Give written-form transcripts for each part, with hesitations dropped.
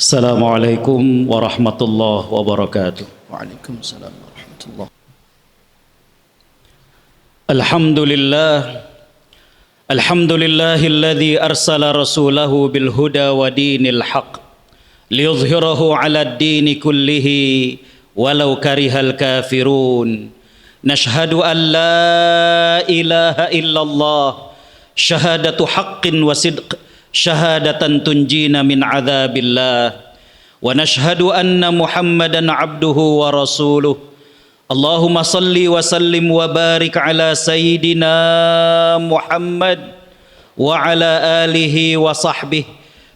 Assalamualaikum warahmatullahi wabarakatuh. Waalaikumsalam warahmatullahi. Alhamdulillahilladzi arsala rasulahu bil huda wa dinil haq liyuzhirahu 'alad dini kullihi walau karihal kafirun. Nashhadu an la ilaha illallah syahadatu haqqin wa sidq syahadatan tunjina min adzabillah wa nashhadu anna Muhammadan abduhu wa rasuluh. Allahumma salli wa sallim wa barik ala sayyidina Muhammad wa ala alihi wa sahbihi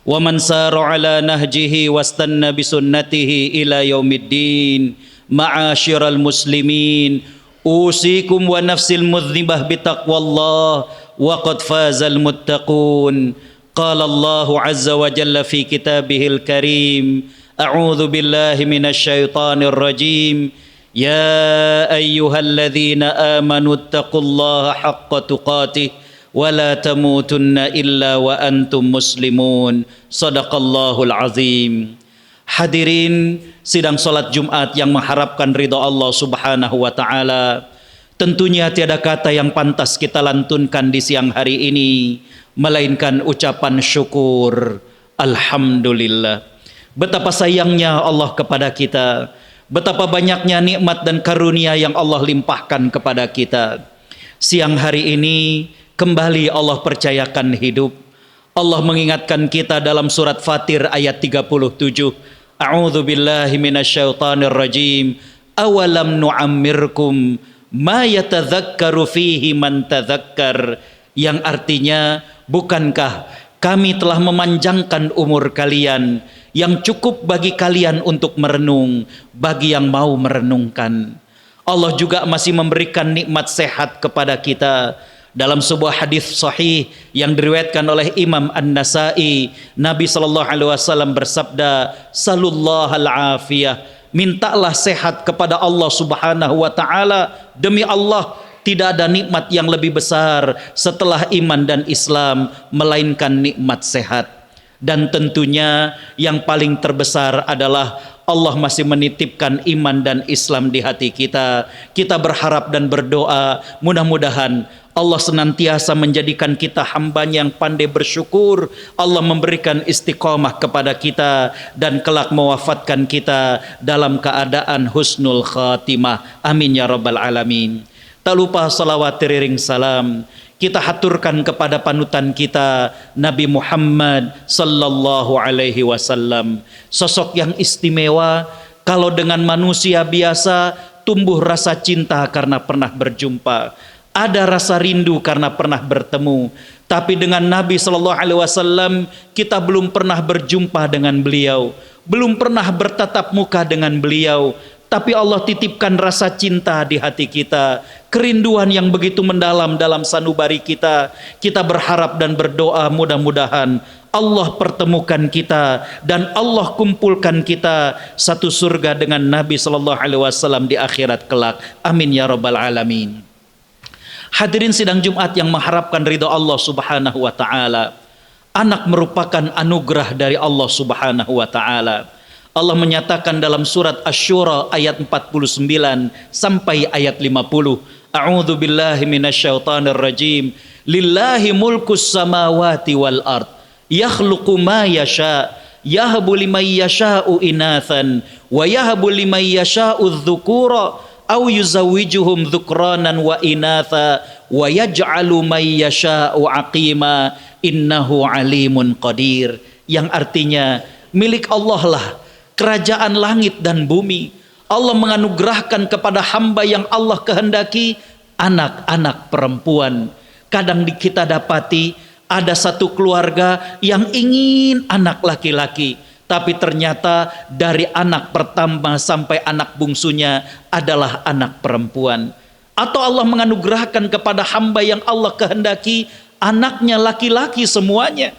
wa man sara ala nahjihi wastanna bi sunnatihi ila yaumiddin. Ma'asyiral muslimin, usikum wa nafsil mudznibah bi taqwallah wa qad fazal muttaqun. Qala Allahu azza wa jalla fi kitabihil karim, a'udzu billahi minasy syaithanir rajim. Ya ayyuhalladzina amanu taqullaha haqqa tuqatih wa la tamutunna illa wa antum muslimun. Shadaqallahul azim. Hadirin sidang salat Jumat yang mengharapkan ridha Allah Subhanahu wa taala, tentunya tiada kata yang pantas kita lantunkan di siang hari ini melainkan ucapan syukur. Alhamdulillah. Betapa sayangnya Allah kepada kita, betapa banyaknya nikmat dan karunia yang Allah limpahkan kepada kita. Siang hari ini kembali Allah percayakan hidup. Allah mengingatkan kita dalam surat Fatir ayat 37. A'udzu billahi minasyaitonir rajim. Awalam nu'ammirkum ma yatadzakkaru fihi man tadzakkar, yang artinya, bukankah kami telah memanjangkan umur kalian yang cukup bagi kalian untuk merenung, bagi yang mau merenungkan. Allah juga masih memberikan nikmat sehat kepada kita. Dalam sebuah hadis sahih yang diriwayatkan oleh Imam An-Nasa'i, Nabi SAW bersabda, Salullahal afiyah, mintalah sehat kepada Allah Subhanahu wa ta'ala. Demi Allah, tidak ada nikmat yang lebih besar setelah iman dan Islam melainkan nikmat sehat. Dan tentunya yang paling terbesar adalah Allah masih menitipkan iman dan Islam di hati kita. Kita berharap dan berdoa mudah-mudahan Allah senantiasa menjadikan kita hambanya yang pandai bersyukur. Allah memberikan istiqomah kepada kita dan kelak mewafatkan kita dalam keadaan husnul khatimah. Amin ya rabbal alamin. Tak lupa salawat teriring salam kita haturkan kepada panutan kita Nabi Muhammad sallallahu alaihi wasallam. Sosok yang istimewa. Kalau dengan manusia biasa tumbuh rasa cinta karena pernah berjumpa, ada rasa rindu karena pernah bertemu. Tapi dengan Nabi sallallahu alaihi wasallam kita belum pernah berjumpa dengan beliau, belum pernah bertatap muka dengan beliau. Tapi Allah titipkan rasa cinta di hati kita, kerinduan yang begitu mendalam dalam sanubari kita. Kita berharap dan berdoa mudah-mudahan Allah pertemukan kita dan Allah kumpulkan kita satu surga dengan Nabi sallallahu alaihi wasallam di akhirat kelak. Amin ya rabbal alamin. Hadirin sidang Jumat yang mengharapkan ridha Allah Subhanahu wa taala. Anak merupakan anugerah dari Allah Subhanahu wa taala. Allah menyatakan dalam surat Asy-Syura ayat 49 sampai ayat 50. A'udzu billahi minasyaitonir rajim. Lillahi mulkus samawati wal ard. Yakhluqu ma yasha. Yahbu liman yasha'u inathan wa yahbu liman yasha'u dzukura aw yuzawwijuhum dzukranan wa inatha wa yaj'alu man yasha'u aqima innahu alimun qadir. Yang artinya, milik Allah lah kerajaan langit dan bumi. Allah menganugerahkan kepada hamba yang Allah kehendaki anak-anak perempuan. Kadang kita dapati ada satu keluarga yang ingin anak laki-laki, tapi ternyata dari anak pertama sampai anak bungsunya adalah anak perempuan. Atau Allah menganugerahkan kepada hamba yang Allah kehendaki anaknya laki-laki semuanya.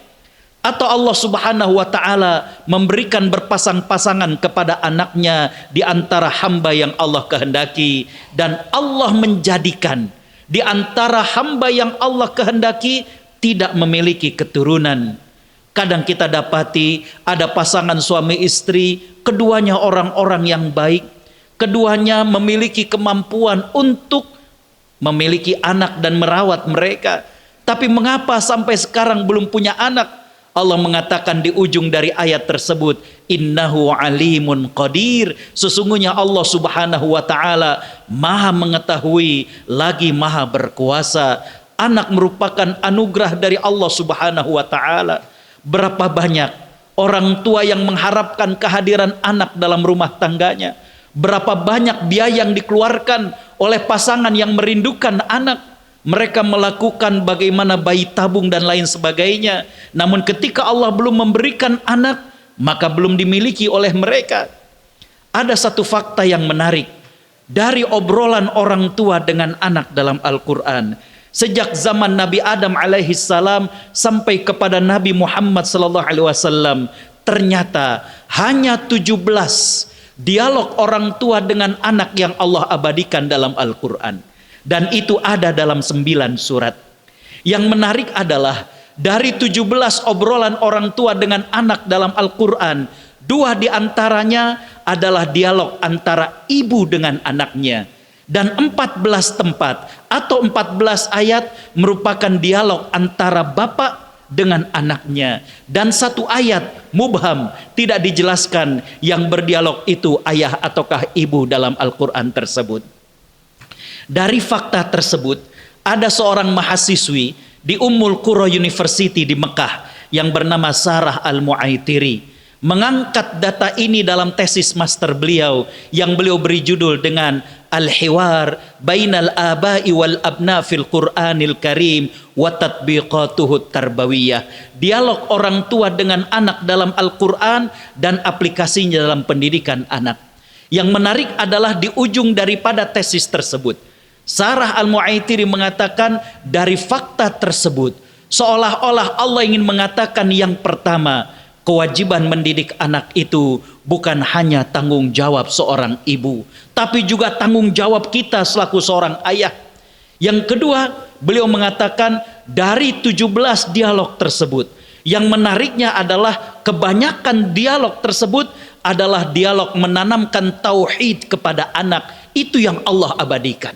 Atau Allah Subhanahu wa ta'ala memberikan berpasang-pasangan kepada anaknya di antara hamba yang Allah kehendaki. Dan Allah menjadikan di antara hamba yang Allah kehendaki tidak memiliki keturunan. Kadang kita dapati ada pasangan suami istri, keduanya orang-orang yang baik, keduanya memiliki kemampuan untuk memiliki anak dan merawat mereka. Tapi mengapa sampai sekarang belum punya anak? Allah mengatakan di ujung dari ayat tersebut, innahu alimun qadir, sesungguhnya Allah subhanahu wa ta'ala maha mengetahui lagi maha berkuasa. Anak merupakan anugerah dari Allah subhanahu wa ta'ala. Berapa banyak orang tua yang mengharapkan kehadiran anak dalam rumah tangganya, berapa banyak biaya yang dikeluarkan oleh pasangan yang merindukan anak. Mereka melakukan bagaimana bayi tabung dan lain sebagainya. Namun ketika Allah belum memberikan anak, maka belum dimiliki oleh mereka. Ada satu fakta yang menarik dari obrolan orang tua dengan anak dalam Al-Quran. Sejak zaman Nabi Adam alaihi salam sampai kepada Nabi Muhammad sallallahu alaihi wasallam, ternyata hanya 17 dialog orang tua dengan anak yang Allah abadikan dalam Al-Quran. Dan itu ada dalam 9 surat. Yang menarik adalah dari 17 obrolan orang tua dengan anak dalam Al-Quran, 2 diantaranya adalah dialog antara ibu dengan anaknya. Dan 14 tempat atau 14 ayat merupakan dialog antara bapak dengan anaknya. Dan 1 ayat mubham, tidak dijelaskan yang berdialog itu ayah ataukah ibu dalam Al-Quran tersebut. Dari fakta tersebut, ada seorang mahasiswi di Ummul Qura University di Mekah yang bernama Sarah Al-Mu'aitiri mengangkat data ini dalam tesis master beliau yang beliau beri judul dengan Al-Hiwar Bainal Aba'i wal Abna fil Qur'anil Karim wa Tatbiqatuhu Tarbawiyah. Dialog orang tua dengan anak dalam Al-Quran dan aplikasinya dalam pendidikan anak. Yang menarik adalah di ujung daripada tesis tersebut, Sarah Al-Mu'aitiri mengatakan dari fakta tersebut seolah-olah Allah ingin mengatakan yang pertama, kewajiban mendidik anak itu bukan hanya tanggung jawab seorang ibu, tapi juga tanggung jawab kita selaku seorang ayah. Yang kedua, beliau mengatakan dari 17 dialog tersebut, yang menariknya adalah kebanyakan dialog tersebut adalah dialog menanamkan tauhid kepada anak. Itu yang Allah abadikan.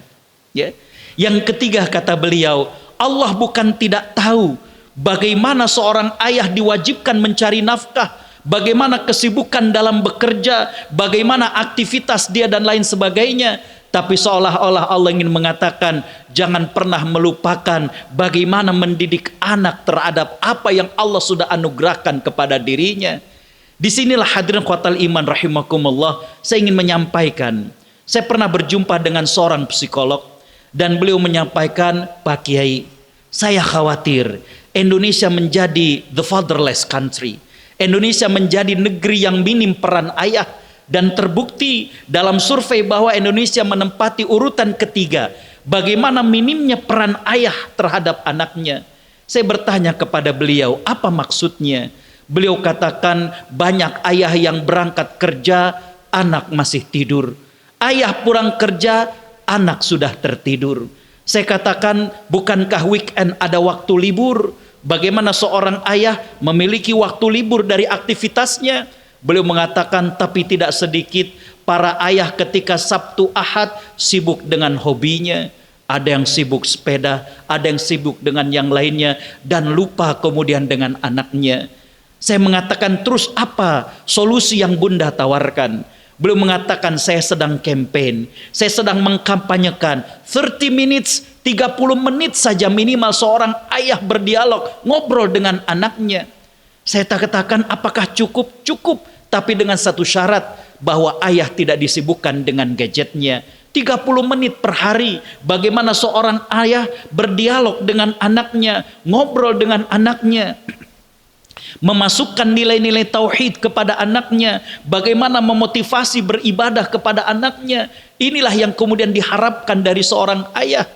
Ya. Yang ketiga kata beliau, Allah bukan tidak tahu bagaimana seorang ayah diwajibkan mencari nafkah, bagaimana kesibukan dalam bekerja, bagaimana aktivitas dia dan lain sebagainya. Tapi seolah-olah Allah ingin mengatakan jangan pernah melupakan bagaimana mendidik anak terhadap apa yang Allah sudah anugerahkan kepada dirinya. Disinilah hadirin kuatal iman rahimakumullah, saya ingin menyampaikan, saya pernah berjumpa dengan seorang psikolog dan beliau menyampaikan, Pak Kiai, saya khawatir Indonesia menjadi the fatherless country. Indonesia menjadi negeri yang minim peran ayah. Dan terbukti dalam survei bahwa Indonesia menempati urutan ketiga. Bagaimana minimnya peran ayah terhadap anaknya. Saya bertanya kepada beliau, apa maksudnya? Beliau katakan banyak ayah yang berangkat kerja, anak masih tidur. Ayah pulang kerja, anak sudah tertidur. Saya katakan, bukankah weekend ada waktu libur? Bagaimana seorang ayah memiliki waktu libur dari aktivitasnya? Beliau mengatakan, tapi tidak sedikit para ayah ketika Sabtu Ahad sibuk dengan hobinya. Ada yang sibuk sepeda, ada yang sibuk dengan yang lainnya, dan lupa kemudian dengan anaknya. Saya mengatakan, terus apa solusi yang Bunda tawarkan? Beliau mengatakan, saya sedang campaign, saya sedang mengkampanyekan 30 minutes, 30 menit saja minimal seorang ayah berdialog, ngobrol dengan anaknya. Saya katakan, apakah cukup? Cukup, tapi dengan satu syarat, bahwa ayah tidak disibukkan dengan gadgetnya. 30 menit per hari, bagaimana seorang ayah berdialog dengan anaknya, ngobrol dengan anaknya, memasukkan nilai-nilai tauhid kepada anaknya, bagaimana memotivasi beribadah kepada anaknya. Inilah yang kemudian diharapkan dari seorang ayah.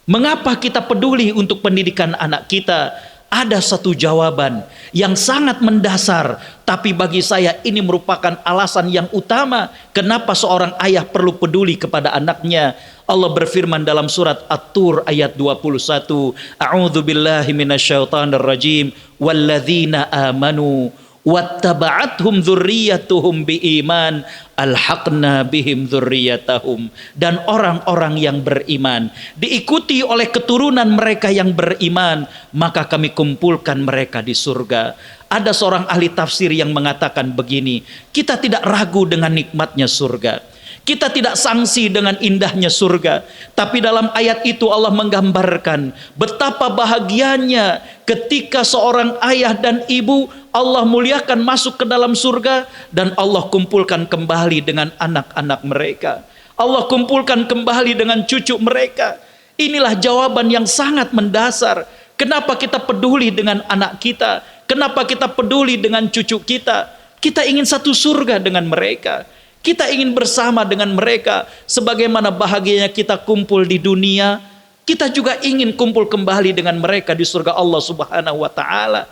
Mengapa kita peduli untuk pendidikan anak kita? ada satu jawaban yang sangat mendasar, tapi bagi saya ini merupakan alasan yang utama kenapa seorang ayah perlu peduli kepada anaknya. Allah berfirman dalam surat At-Tur ayat 21, A'udzu billahi minasyaitonir rajim, walladzina amanu wattaba'athum dzurriyyatuhum biiman alhaqna bihim dzurriyyatahum. Dan orang-orang yang beriman diikuti oleh keturunan mereka yang beriman, maka kami kumpulkan mereka di surga. Ada seorang ahli tafsir yang mengatakan begini, kita tidak ragu dengan nikmatnya surga, kita tidak sangsi dengan indahnya surga, tapi dalam ayat itu Allah menggambarkan betapa bahagianya ketika seorang ayah dan ibu Allah muliakan masuk ke dalam surga, dan Allah kumpulkan kembali dengan anak-anak mereka, Allah kumpulkan kembali dengan cucu mereka. Inilah jawaban yang sangat mendasar. Kenapa kita peduli dengan anak kita? Kenapa kita peduli dengan cucu kita? Kita ingin satu surga dengan mereka. Kita ingin bersama dengan mereka. Sebagaimana bahagianya kita kumpul di dunia, kita juga ingin kumpul kembali dengan mereka di surga Allah Subhanahu wa ta'ala.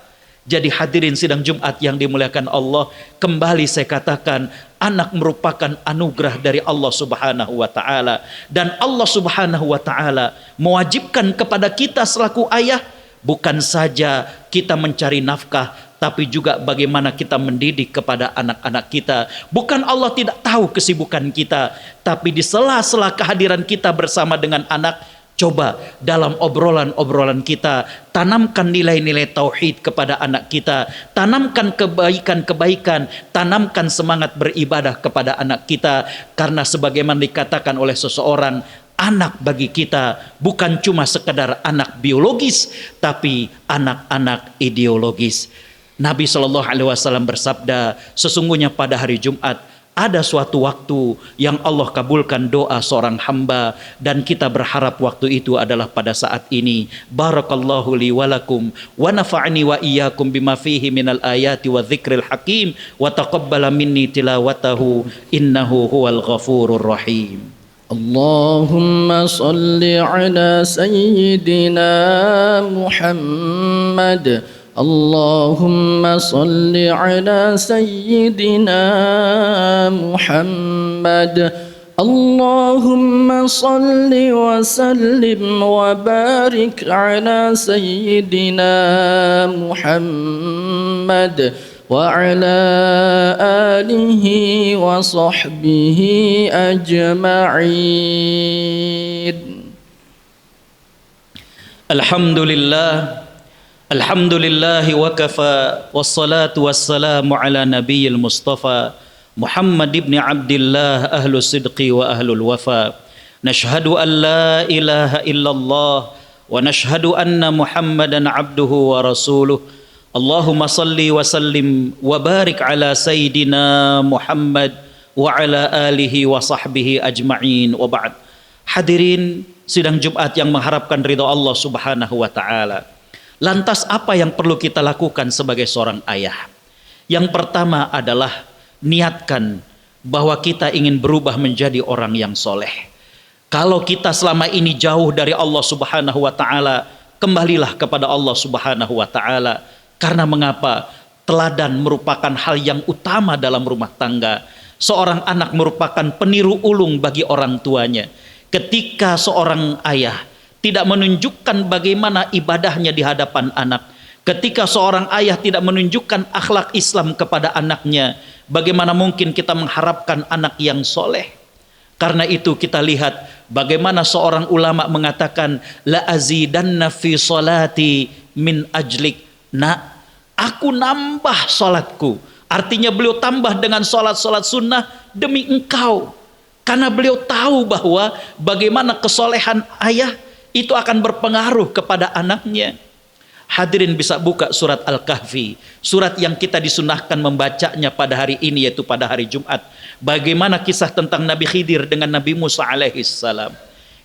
Jadi hadirin sidang Jumat yang dimuliakan Allah, kembali saya katakan, anak merupakan anugerah dari Allah Subhanahu wa ta'ala. Dan Allah Subhanahu wa ta'ala mewajibkan kepada kita selaku ayah, bukan saja kita mencari nafkah, tapi juga bagaimana kita mendidik kepada anak-anak kita. Bukan Allah tidak tahu kesibukan kita, tapi di sela-sela kehadiran kita bersama dengan anak, coba dalam obrolan-obrolan kita, tanamkan nilai-nilai tauhid kepada anak kita, tanamkan kebaikan-kebaikan, tanamkan semangat beribadah kepada anak kita. Karena sebagaimana dikatakan oleh seseorang, anak bagi kita bukan cuma sekedar anak biologis, tapi anak-anak ideologis. Nabi SAW bersabda, sesungguhnya pada hari Jumat ada suatu waktu yang Allah kabulkan doa seorang hamba, dan kita berharap waktu itu adalah pada saat ini. Barakallahu li walakum wa nafa'ni wa iyyakum bima fihi minal ayati wa dzikril hakim wa taqabbala minni tilawatahu innahu huwal ghafurur rahim. Allahumma salli ala sayyidina Muhammad. اللهم صل على سيدنا محمد. اللهم صل وسلم وبارك على سيدنا محمد وعلى آله وصحبه أجمعين. الحمد لله Alhamdulillahi wa kafa, wassalatu wassalamu ala nabiyil mustafa Muhammad ibn Abdillah ahlus sidqi wa ahlul wafa. Nashhadu an la ilaha illallah wa nashhadu anna Muhammadan abduhu wa rasuluh. Allahumma salli wa sallim wa barik ala sayyidina Muhammad wa ala alihi wa sahbihi ajma'in, wa ba'd. Hadirin sidang Jumat yang mengharapkan ridha Allah Subhanahu wa ta'ala. Lantas apa yang perlu kita lakukan sebagai seorang ayah? Yang pertama adalah niatkan bahwa kita ingin berubah menjadi orang yang soleh. Kalau kita selama ini jauh dari Allah Subhanahu wa ta'ala, kembalilah kepada Allah Subhanahu wa ta'ala. Karena mengapa? Teladan merupakan hal yang utama dalam rumah tangga. Seorang anak merupakan peniru ulung bagi orang tuanya. Ketika seorang ayah tidak menunjukkan bagaimana ibadahnya di hadapan anak, ketika seorang ayah tidak menunjukkan akhlak Islam kepada anaknya, bagaimana mungkin kita mengharapkan anak yang soleh? Karena itu kita lihat bagaimana seorang ulama mengatakan, la azidanna fi salati min ajlik. Nak, aku nambah salatku. Artinya beliau tambah dengan salat-salat sunnah demi engkau. Karena beliau tahu bahwa bagaimana kesolehan ayah itu akan berpengaruh kepada anaknya. Hadirin bisa buka surat Al-Kahfi, surat yang kita disunahkan membacanya pada hari ini, yaitu pada hari Jumat. Bagaimana kisah tentang Nabi Khidir dengan Nabi Musa alaihissalam.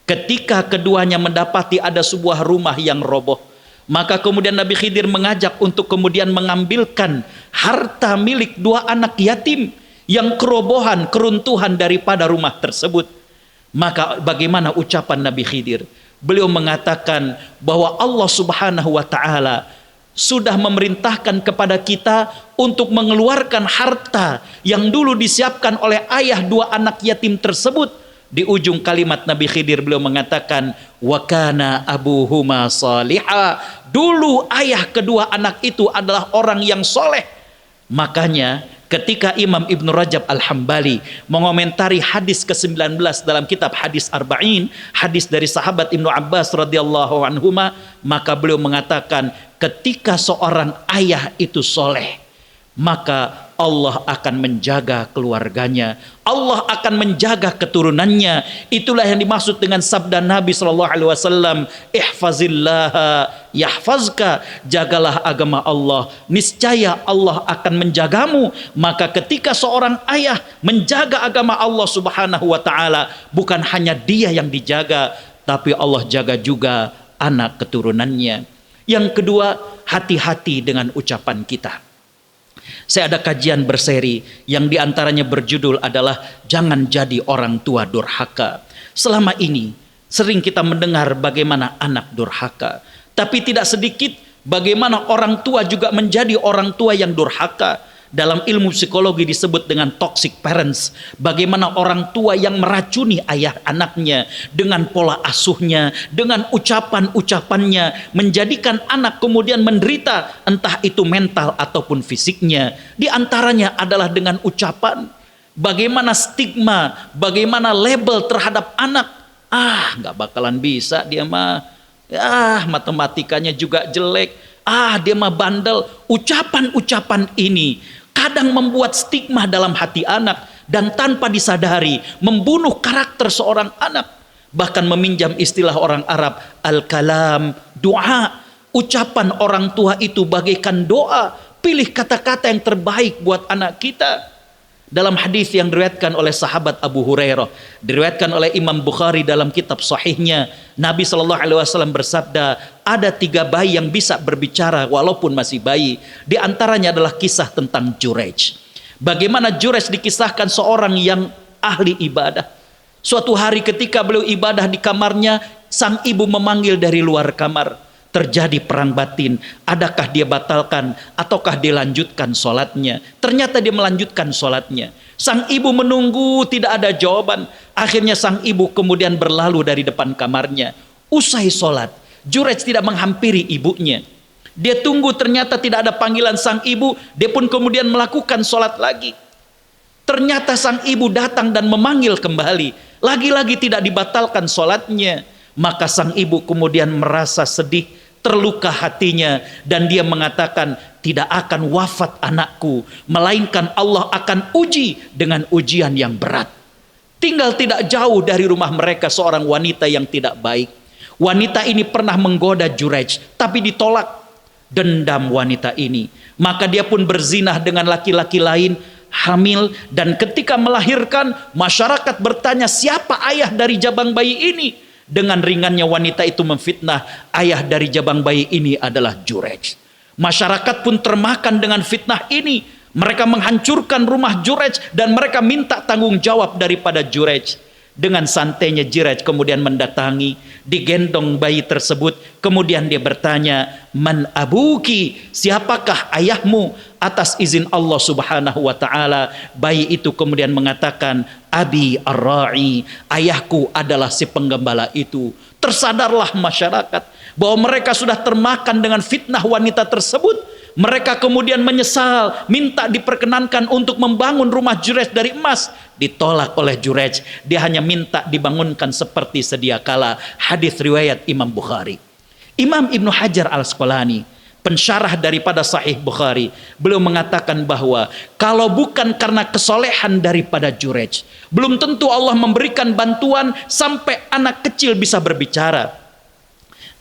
Ketika keduanya mendapati ada sebuah rumah yang roboh, maka kemudian Nabi Khidir mengajak untuk kemudian mengambilkan harta milik dua anak yatim yang kerobohan, keruntuhan daripada rumah tersebut. Maka bagaimana ucapan Nabi Khidir? Beliau mengatakan bahwa Allah Subhanahu wa ta'ala sudah memerintahkan kepada kita untuk mengeluarkan harta yang dulu disiapkan oleh ayah dua anak yatim tersebut. Di ujung kalimat Nabi Khidir beliau mengatakan, wa kana abuhuma salihah. Dulu ayah kedua anak itu adalah orang yang soleh. Makanya ketika Imam Ibn Rajab Al-Hambali mengomentari hadis ke-19 dalam kitab Hadis Arba'in, hadis dari sahabat Ibnu Abbas radhiyallahu anhuma, maka beliau mengatakan ketika seorang ayah itu soleh, maka Allah akan menjaga keluarganya, Allah akan menjaga keturunannya. Itulah yang dimaksud dengan sabda Nabi SAW, ihfazillaha yahfazka, jagalah agama Allah, niscaya Allah akan menjagamu. Maka ketika seorang ayah menjaga agama Allah subhanahu wa ta'ala, bukan hanya dia yang dijaga, tapi Allah jaga juga anak keturunannya. Yang kedua, hati-hati dengan ucapan kita. Saya ada kajian berseri yang diantaranya berjudul adalah jangan jadi orang tua durhaka. Selama ini sering kita mendengar bagaimana anak durhaka, tapi tidak sedikit bagaimana orang tua juga menjadi orang tua yang durhaka. Dalam ilmu psikologi disebut dengan toxic parents. Bagaimana orang tua yang meracuni ayah anaknya dengan pola asuhnya, dengan ucapan-ucapannya, menjadikan anak kemudian menderita, entah itu mental ataupun fisiknya. Di antaranya adalah dengan ucapan. Bagaimana stigma, bagaimana label terhadap anak. Gak bakalan bisa dia mah. Matematikanya juga jelek. Dia mah bandel. Ucapan-ucapan ini kadang membuat stigma dalam hati anak dan tanpa disadari membunuh karakter seorang anak. Bahkan meminjam istilah orang Arab, al-kalam, doa. Ucapan orang tua itu bagaikan doa. Pilih kata-kata yang terbaik buat anak kita. Dalam hadis yang diriwayatkan oleh sahabat Abu Hurairah, diriwayatkan oleh Imam Bukhari dalam kitab sahihnya, Nabi SAW bersabda, ada 3 bayi yang bisa berbicara walaupun masih bayi. Di antaranya adalah kisah tentang Jurej. Bagaimana Jurej dikisahkan seorang yang ahli ibadah. Suatu hari ketika beliau ibadah di kamarnya, sang ibu memanggil dari luar kamar. Terjadi perang batin, adakah dia batalkan ataukah dia lanjutkan sholatnya? Ternyata dia melanjutkan sholatnya. Sang ibu menunggu, tidak ada jawaban. Akhirnya sang ibu kemudian berlalu dari depan kamarnya. Usai sholat, Jurej tidak menghampiri ibunya. Dia tunggu, ternyata tidak ada panggilan sang ibu. Dia pun kemudian melakukan sholat lagi. Ternyata sang ibu datang dan memanggil kembali. Lagi-lagi tidak dibatalkan sholatnya. Maka sang ibu kemudian merasa sedih, terluka hatinya, dan dia mengatakan, tidak akan wafat anakku, melainkan Allah akan uji dengan ujian yang berat. Tinggal tidak jauh dari rumah mereka seorang wanita yang tidak baik. Wanita ini pernah menggoda Jurej, tapi ditolak. Dendam wanita ini, maka dia pun berzinah dengan laki-laki lain, hamil, dan ketika melahirkan, masyarakat bertanya, siapa ayah dari jabang bayi ini? Dengan ringannya wanita itu memfitnah, ayah dari jabang bayi ini adalah Jurej. Masyarakat pun termakan dengan fitnah ini. Mereka menghancurkan rumah Jurej dan mereka minta tanggung jawab daripada Jurej. Dengan santainya Jurej kemudian mendatangi, digendong bayi tersebut, kemudian dia bertanya, man abuki, siapakah ayahmu? Atas izin Allah subhanahu wa ta'ala, bayi itu kemudian mengatakan, abi ar-ra'i, ayahku adalah si penggembala itu. Tersadarlah masyarakat bahwa mereka sudah termakan dengan fitnah wanita tersebut. Mereka kemudian menyesal, minta diperkenankan untuk membangun rumah Jurej dari emas. Ditolak oleh Jurej. Dia hanya minta dibangunkan seperti sedia kala. Hadis riwayat Imam Bukhari. Imam Ibnu Hajar Al-Asqalani, pensyarah daripada Sahih Bukhari, beliau mengatakan bahwa kalau bukan karena kesolehan daripada Jurej, belum tentu Allah memberikan bantuan sampai anak kecil bisa berbicara.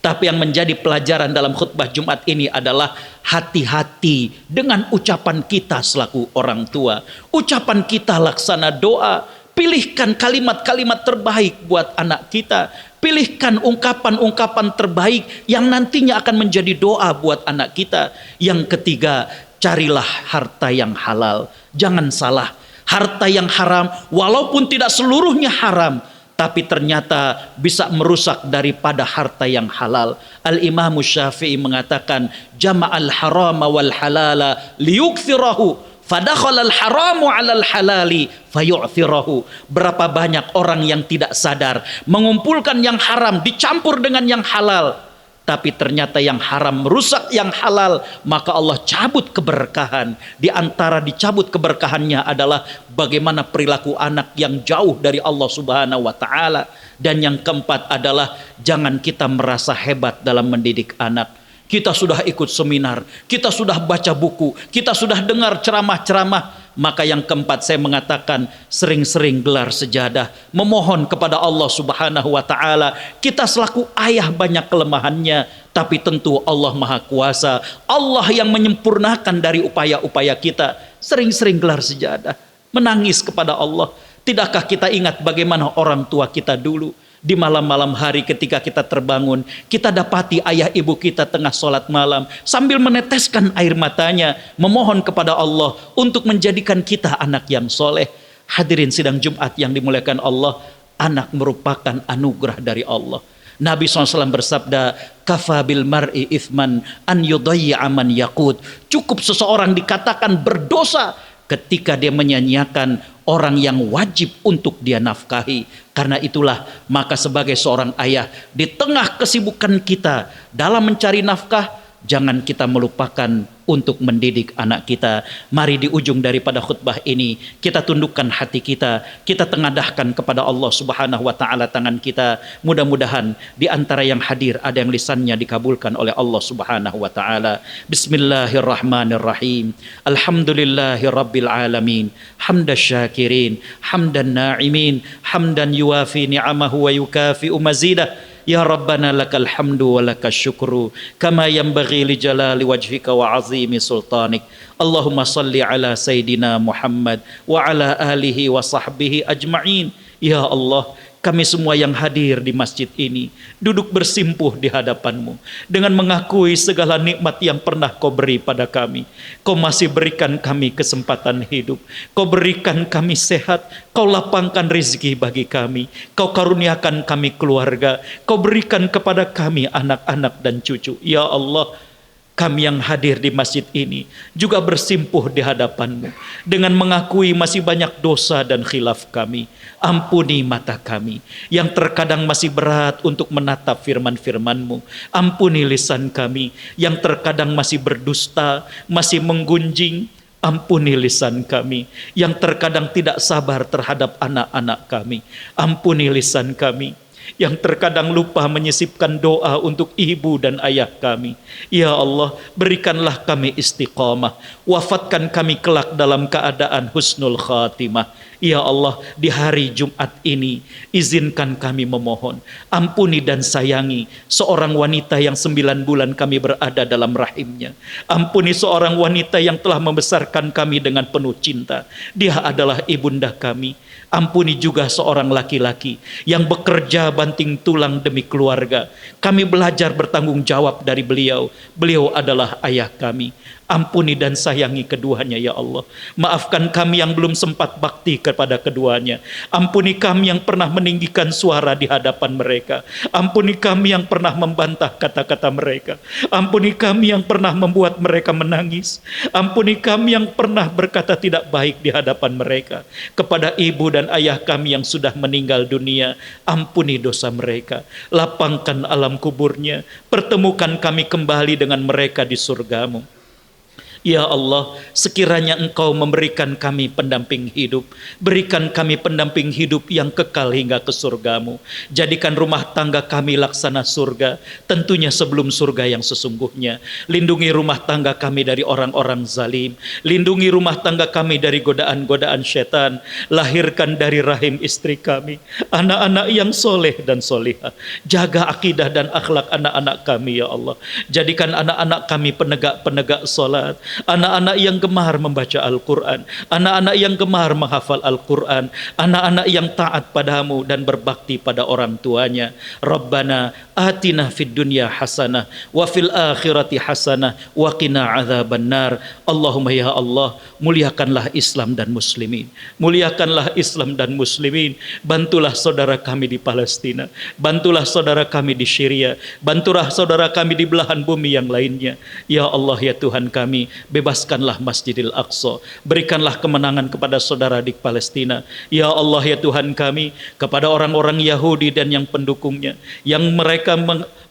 Tapi yang menjadi pelajaran dalam khutbah Jumat ini adalah hati-hati dengan ucapan kita selaku orang tua. Ucapan kita laksana doa. Pilihkan kalimat-kalimat terbaik buat anak kita. Pilihkan ungkapan-ungkapan terbaik yang nantinya akan menjadi doa buat anak kita. Yang ketiga, carilah harta yang halal. Jangan salah, harta yang haram walaupun tidak seluruhnya haram, tapi ternyata bisa merusak daripada harta yang halal. Al-Imam Syafi'i mengatakan, jama'al harama wal halala liyukthirahu, fadakhalal haramu 'alal halali fayu'thirahu. Berapa banyak orang yang tidak sadar mengumpulkan yang haram dicampur dengan yang halal, tapi ternyata yang haram merusak yang halal, maka Allah cabut keberkahan. Di antara dicabut keberkahannya adalah bagaimana perilaku anak yang jauh dari Allah Subhanahu wa taala. Dan yang keempat adalah jangan kita merasa hebat dalam mendidik anak. Kita sudah ikut seminar, kita sudah baca buku, kita sudah dengar ceramah-ceramah. Maka yang keempat saya mengatakan, sering-sering gelar sejadah, memohon kepada Allah Subhanahu wa taala. Kita selaku ayah banyak kelemahannya, tapi tentu Allah Maha Kuasa. Allah yang menyempurnakan dari upaya-upaya kita. Sering-sering gelar sejadah, menangis kepada Allah. Tidakkah kita ingat bagaimana orang tua kita dulu? Di malam-malam hari ketika kita terbangun, kita dapati ayah ibu kita tengah sholat malam sambil meneteskan air matanya, memohon kepada Allah untuk menjadikan kita anak yang soleh. Hadirin sidang Jumat yang dimuliakan Allah, anak merupakan anugerah dari Allah. Nabi SAW bersabda, kafa bil mar'i ithman an yudayya man yaqut. Cukup seseorang dikatakan berdosa ketika dia menyanyiakan orang yang wajib untuk dia nafkahi. Karena itulah maka sebagai seorang ayah, di tengah kesibukan kita dalam mencari nafkah, jangan kita melupakan untuk mendidik anak kita. Mari di ujung daripada khutbah ini kita tundukkan hati kita, kita tengadahkan kepada Allah Subhanahu wa taala tangan kita. Mudah-mudahan di antara yang hadir ada yang lisannya dikabulkan oleh Allah Subhanahu wa taala. Bismillahirrahmanirrahim. Alhamdulillahirabbil alamin. Hamdas syakirin, hamdan na'imin, hamdan yuwafi ni'amahu wa yukafi'u mazidah. Ya Rabbana lakal hamdu wa lakas syukru kama yanbaghi li jalali wajhika wa azimi sultanik. Allahumma salli ala Sayyidina Muhammad wa ala alihi wa sahbihi ajma'in. Ya Allah, kami semua yang hadir di masjid ini duduk bersimpuh di hadapan-Mu dengan mengakui segala nikmat yang pernah Kau beri pada kami. Kau masih berikan kami kesempatan hidup, Kau berikan kami sehat, Kau lapangkan rezeki bagi kami, Kau karuniakan kami keluarga, Kau berikan kepada kami anak-anak dan cucu. Ya Allah, kami yang hadir di masjid ini juga bersimpuh di hadapan-Mu dengan mengakui masih banyak dosa dan khilaf kami. Ampuni mata kami yang terkadang masih berat untuk menatap firman-firman-Mu. Ampuni lisan kami yang terkadang masih berdusta, masih menggunjing. Ampuni lisan kami yang terkadang tidak sabar terhadap anak-anak kami. Ampuni lisan kami yang terkadang lupa menyisipkan doa untuk ibu dan ayah kami. Ya Allah, berikanlah kami istiqamah, wafatkan kami kelak dalam keadaan husnul khatimah. Ya Allah, di hari Jumat ini izinkan kami memohon, ampuni dan sayangi seorang wanita yang 9 bulan kami berada dalam rahimnya. Ampuni seorang wanita yang telah membesarkan kami dengan penuh cinta. Dia adalah ibunda kami. Ampuni juga seorang laki-laki yang bekerja banting tulang demi keluarga. Kami belajar bertanggung jawab dari beliau. Beliau adalah ayah kami. Ampuni dan sayangi keduanya ya Allah. Maafkan kami yang belum sempat bakti kepada keduanya. Ampuni kami yang pernah meninggikan suara di hadapan mereka. Ampuni kami yang pernah membantah kata-kata mereka. Ampuni kami yang pernah membuat mereka menangis. Ampuni kami yang pernah berkata tidak baik di hadapan mereka. Kepada ibu dan ayah kami yang sudah meninggal dunia, ampuni dosa mereka. Lapangkan alam kuburnya. Pertemukan kami kembali dengan mereka di surga-Mu. Ya Allah, sekiranya Engkau memberikan kami pendamping hidup, berikan kami pendamping hidup yang kekal hingga ke surga-Mu. Jadikan rumah tangga kami laksana surga, tentunya sebelum surga yang sesungguhnya. Lindungi rumah tangga kami dari orang-orang zalim, lindungi rumah tangga kami dari godaan-godaan setan. Lahirkan dari rahim istri kami anak-anak yang soleh dan solihah. Jaga akidah dan akhlak anak-anak kami ya Allah. Jadikan anak-anak kami penegak-penegak salat, anak-anak yang gemar membaca Al-Quran, anak-anak yang gemar menghafal Al-Quran, anak-anak yang taat padamu dan berbakti pada orang tuanya. Rabbana atina fid dunya hasanah wa fil akhirati hasanah wa qina adzabannar. Allahumma ya Allah, muliakanlah Islam dan muslimin, muliakanlah Islam dan muslimin. Bantulah saudara kami di Palestina, bantulah saudara kami di Syria, bantulah saudara kami di belahan bumi yang lainnya. Ya Allah ya Tuhan kami, bebaskanlah Masjidil Aqsa, berikanlah kemenangan kepada saudara di Palestina. Ya Allah ya Tuhan kami, kepada orang-orang Yahudi dan yang pendukungnya, yang mereka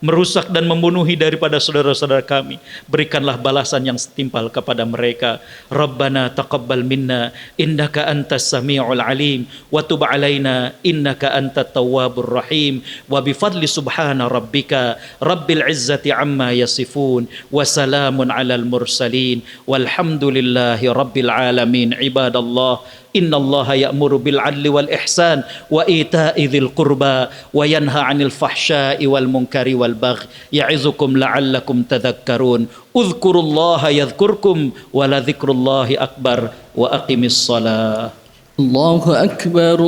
merusak dan membunuhi daripada saudara-saudara kami, berikanlah balasan yang setimpal kepada mereka. Rabbana taqabbal minna innaka antas sami'ul alim wa tub alaina innaka antat tawwabur rahim wa bifadli subhana rabbika rabbil izzati amma yasifun wa salamun alal mursalin walhamdulillahi rabbil alamin. Ibadallah, inna allaha ya'muru bil adli wal ihsan wa ita'i dzil qurba wa yanha 'anil fahsya'i wal munkari wal baghi ya'izukum la'allakum tadhakkarun. Udhkurullaha yadhkurkum wa la dzikrullahi akbar wa aqimis shalah. Allahu akbar.